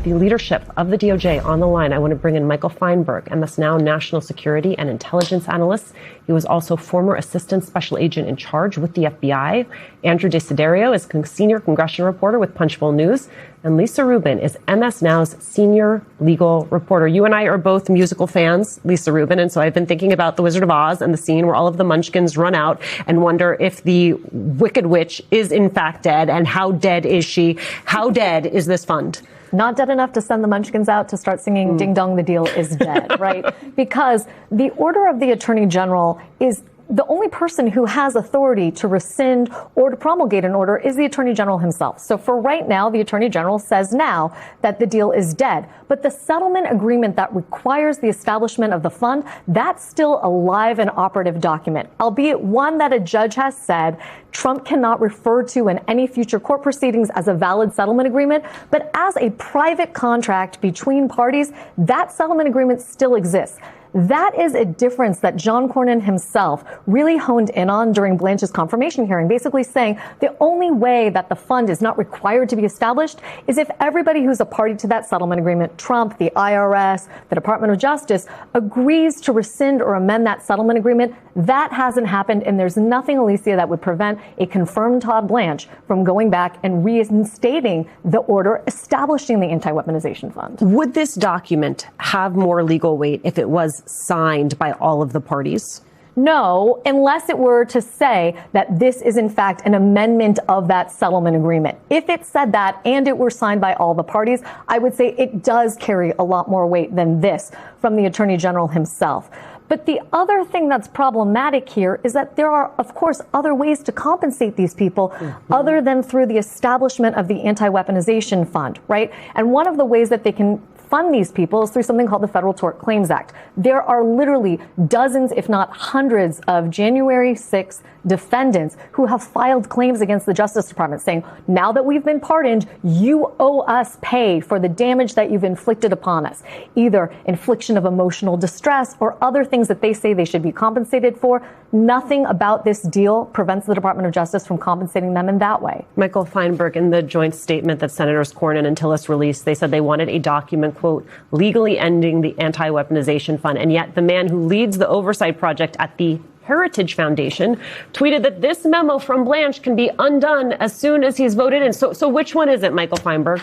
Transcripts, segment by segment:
the leadership of the DOJ on the line, I want to bring in Michael Feinberg, MS Now national security and intelligence analyst. He was also former assistant special agent in charge with the FBI. Andrew Desiderio is senior congressional reporter with Punchbowl News. And Lisa Rubin is MS Now's senior legal reporter. You and I are both musical fans, Lisa Rubin, and so I've been thinking about The Wizard of Oz and the scene where all of the Munchkins run out and wonder if the Wicked Witch is in fact dead, and how dead is she? How dead is this fund? Not dead enough to send the Munchkins out to start singing Ding Dong, the Deal is Dead, right? Because the order of the Attorney General is the only person who has authority to rescind or to promulgate an order is the Attorney General himself. So for right now, the Attorney General says now that the deal is dead. But the settlement agreement that requires the establishment of the fund, that's still a live and operative document, albeit one that a judge has said Trump cannot refer to in any future court proceedings as a valid settlement agreement. But as a private contract between parties, that settlement agreement still exists. That is a difference that John Cornyn himself really honed in on during Blanche's confirmation hearing, basically saying the only way that the fund is not required to be established is if everybody who's a party to that settlement agreement, Trump, the IRS, the Department of Justice, agrees to rescind or amend that settlement agreement. That hasn't happened, and there's nothing, Alicia, that would prevent a confirmed Todd Blanche from going back and reinstating the order establishing the anti-weaponization fund. Would this document have more legal weight if it was signed by all of the parties? No, unless it were to say that this is in fact an amendment of that settlement agreement. If it said that and it were signed by all the parties, I would say it does carry a lot more weight than this from the Attorney General himself. But the other thing that's problematic here is that there are, of course, other ways to compensate these people other than through the establishment of the anti-weaponization fund, right? And one of the ways that they can fund these people is through something called the Federal Tort Claims Act. There are literally dozens, if not hundreds, of January 6th defendants who have filed claims against the Justice Department saying, now that we've been pardoned, you owe us pay for the damage that you've inflicted upon us, either infliction of emotional distress or other things that they say they should be compensated for. Nothing about this deal prevents the Department of Justice from compensating them in that way. Michael Feinberg, in the joint statement that Senators Cornyn and Tillis released, they said they wanted a document, quote, legally ending the anti-weaponization fund. And yet the man who leads the oversight project at the Heritage Foundation tweeted that this memo from Blanche can be undone as soon as he's voted in. So which one is it, Michael Feinberg?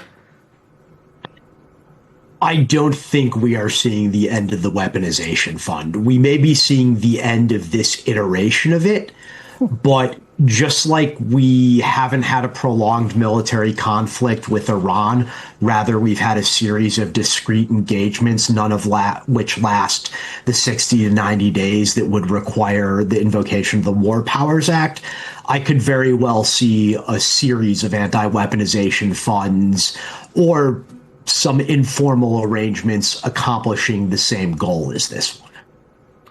I don't think we are seeing the end of the weaponization fund. We may be seeing the end of this iteration of it, but just like we haven't had a prolonged military conflict with Iran, rather we've had a series of discrete engagements, none of which last the 60 to 90 days that would require the invocation of the War Powers Act. I could very well see a series of anti-weaponization funds or some informal arrangements accomplishing the same goal as this one.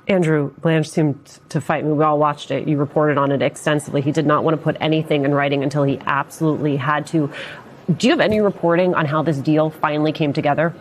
Andrew, Blanche seemed to fight me. We all watched it. You reported on it extensively. He did not want to put anything in writing until he absolutely had to. Do you have any reporting on how this deal finally came together?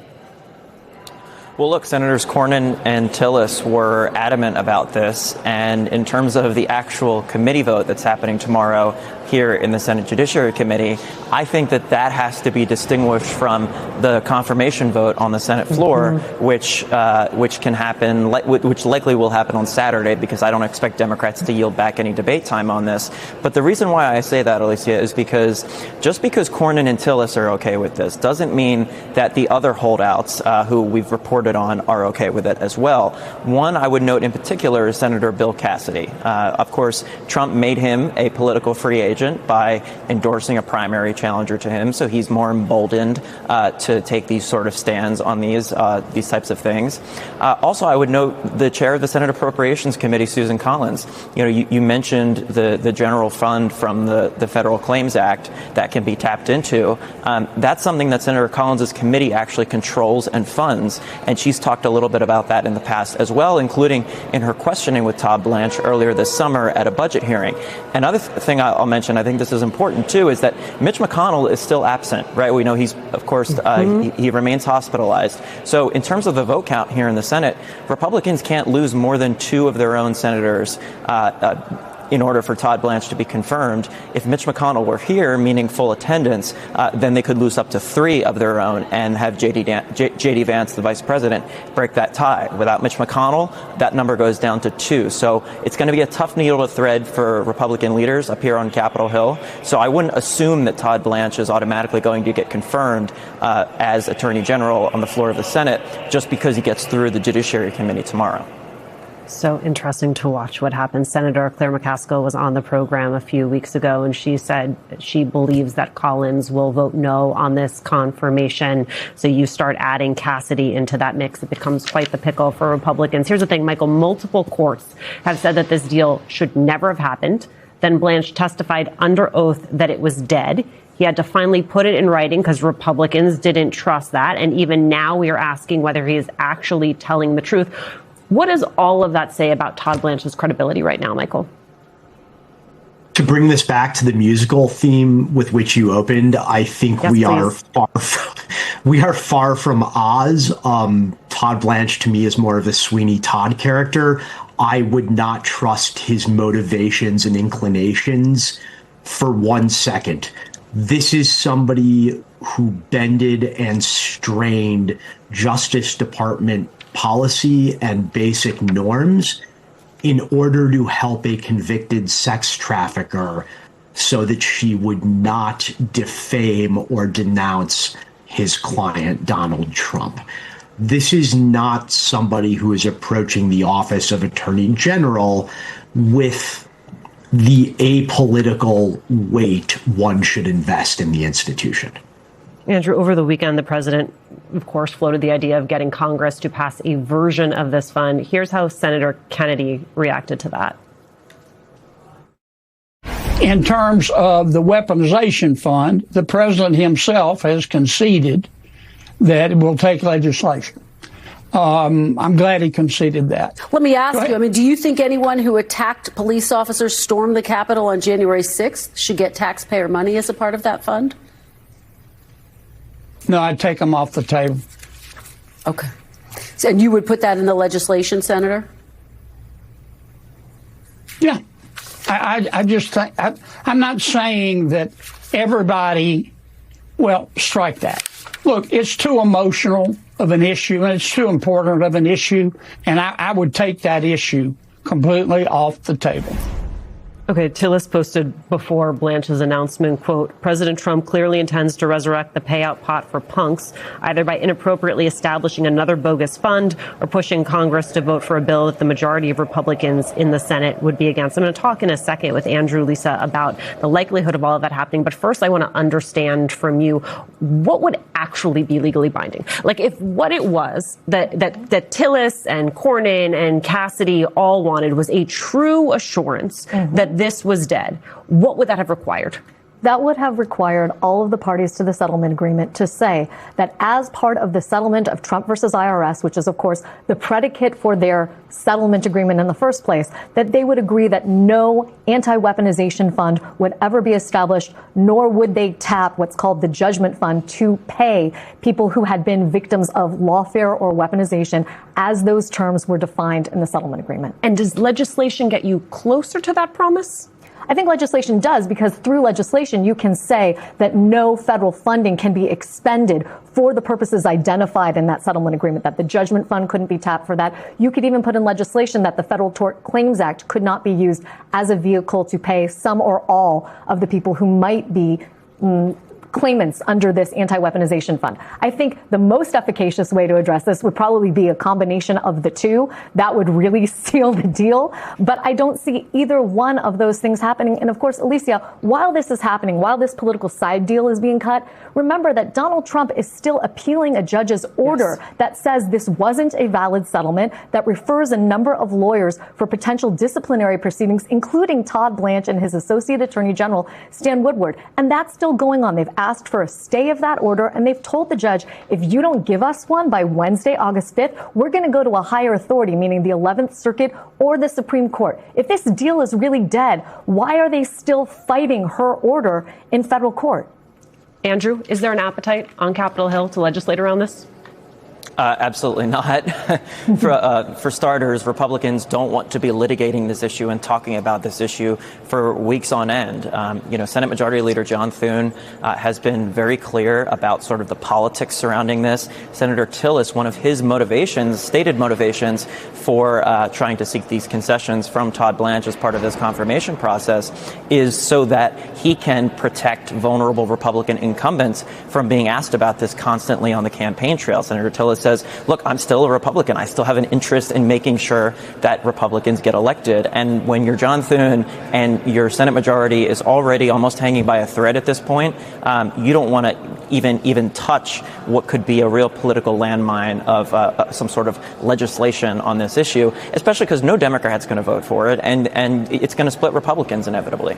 Well, look, Senators Cornyn and Tillis were adamant about this. And in terms of the actual committee vote that's happening tomorrow here in the Senate Judiciary Committee, I think that that has to be distinguished from the confirmation vote on the Senate floor, which can happen, which likely will happen on Saturday, because I don't expect Democrats to yield back any debate time on this. But the reason why I say that, Alicia, is because just because Cornyn and Tillis are okay with this doesn't mean that the other holdouts who we've reported on are okay with it as well. One I would note in particular is Senator Bill Cassidy. Of course, Trump made him a political free agent by endorsing a primary challenger to him, so he's more emboldened to take these sort of stands on these types of things. Also, I would note the chair of the Senate Appropriations Committee, Susan Collins. You mentioned the general fund from the Federal Claims Act that can be tapped into. That's something that Senator Collins' committee actually controls and funds, and she's talked a little bit about that in the past as well, including in her questioning with Todd Blanche earlier this summer at a budget hearing. Another thing I'll mention, I think this is important too, is that Mitch McConnell is still absent, right? We know he's, of course, he remains hospitalized. So in terms of the vote count here in the Senate, Republicans can't lose more than two of their own senators in order for Todd Blanche to be confirmed. If Mitch McConnell were here, meaning full attendance, then they could lose up to 3 of their own and have J.D. Vance, the vice president, break that tie. Without Mitch McConnell, that number goes down to 2. So it's going to be a tough needle to thread for Republican leaders up here on Capitol Hill. So I wouldn't assume that Todd Blanche is automatically going to get confirmed as Attorney General on the floor of the Senate just because he gets through the Judiciary Committee tomorrow. So interesting to watch what happens. Senator Claire McCaskill was on the program a few weeks ago, and she said she believes that Collins will vote no on this confirmation. So you start adding Cassidy into that mix, it becomes quite the pickle for Republicans. Here's the thing, Michael, multiple courts have said that this deal should never have happened. Then Blanche testified under oath that it was dead. He had to finally put it in writing because Republicans didn't trust that. And even now we are asking whether he is actually telling the truth. What does all of that say about Todd Blanche's credibility right now, Michael? To bring this back to the musical theme with which you opened, I think yes, we please. are far from Oz. Todd Blanche to me is more of a Sweeney Todd character. I would not trust his motivations and inclinations for 1 second. This is somebody who bended and strained Justice Department policy and basic norms in order to help a convicted sex trafficker so that she would not defame or denounce his client, Donald Trump. This is not somebody who is approaching the office of Attorney General with the apolitical weight one should invest in the institution. Andrew, over the weekend, the president, of course, floated the idea of getting Congress to pass a version of this fund. Here's how Senator Kennedy reacted to that. In terms of the weaponization fund, the president himself has conceded that it will take legislation. I'm glad he conceded that. Let me ask you, I mean, do you think anyone who attacked police officers, stormed the Capitol on January 6th should get taxpayer money as a part of that fund? No, I'd take them off the table. Okay. And you would put that in the legislation, Senator? Yeah. I just think, I'm not saying that everybody, well, strike that. Look, it's too emotional of an issue and it's too important of an issue. And I would take that issue completely off the table. Okay, Tillis posted before Blanche's announcement, quote, President Trump clearly intends to resurrect the payout pot for punks, either by inappropriately establishing another bogus fund or pushing Congress to vote for a bill that the majority of Republicans in the Senate would be against. I'm going to talk in a second with Andrew, Lisa, about the likelihood of all of that happening. But first, I want to understand from you, what would actually be legally binding? Like, if what it was that Tillis and Cornyn and Cassidy all wanted was a true assurance that this was dead, what would that have required? That would have required all of the parties to the settlement agreement to say that as part of the settlement of Trump versus IRS, which is, of course, the predicate for their settlement agreement in the first place, that they would agree that no anti-weaponization fund would ever be established, nor would they tap what's called the judgment fund to pay people who had been victims of lawfare or weaponization as those terms were defined in the settlement agreement. And does legislation get you closer to that promise? I think legislation does, because through legislation, you can say that no federal funding can be expended for the purposes identified in that settlement agreement, that the judgment fund couldn't be tapped for that. You could even put in legislation that the Federal Tort Claims Act could not be used as a vehicle to pay some or all of the people who might be claimants under this anti-weaponization fund. I think the most efficacious way to address this would probably be a combination of the two. That would really seal the deal. But I don't see either one of those things happening. And of course, Alicia, while this is happening, while this political side deal is being cut, remember that Donald Trump is still appealing a judge's order that says this wasn't a valid settlement, that refers a number of lawyers for potential disciplinary proceedings, including Todd Blanche and his Associate Attorney General, Stan Woodward. And that's still going on. They've asked for a stay of that order, and they've told the judge, if you don't give us one by Wednesday, August 5th, we're going to go to a higher authority, meaning the 11th Circuit or the Supreme Court. If this deal is really dead, why are they still fighting her order in federal court? Andrew, is there an appetite on Capitol Hill to legislate around this? Absolutely not. For starters, Republicans don't want to be litigating this issue and talking about this issue for weeks on end. Senate Majority Leader John Thune has been very clear about sort of the politics surrounding this. Senator Tillis, one of his stated motivations for trying to seek these concessions from Todd Blanche as part of this confirmation process is so that he can protect vulnerable Republican incumbents from being asked about this constantly on the campaign trail. Senator Tillis says, look, I'm still a Republican. I still have an interest in making sure that Republicans get elected. And when you're John Thune and your Senate majority is already almost hanging by a thread at this point, you don't want to even touch what could be a real political landmine of some sort of legislation on this issue, especially because no Democrat's going to vote for it, and it's going to split Republicans inevitably.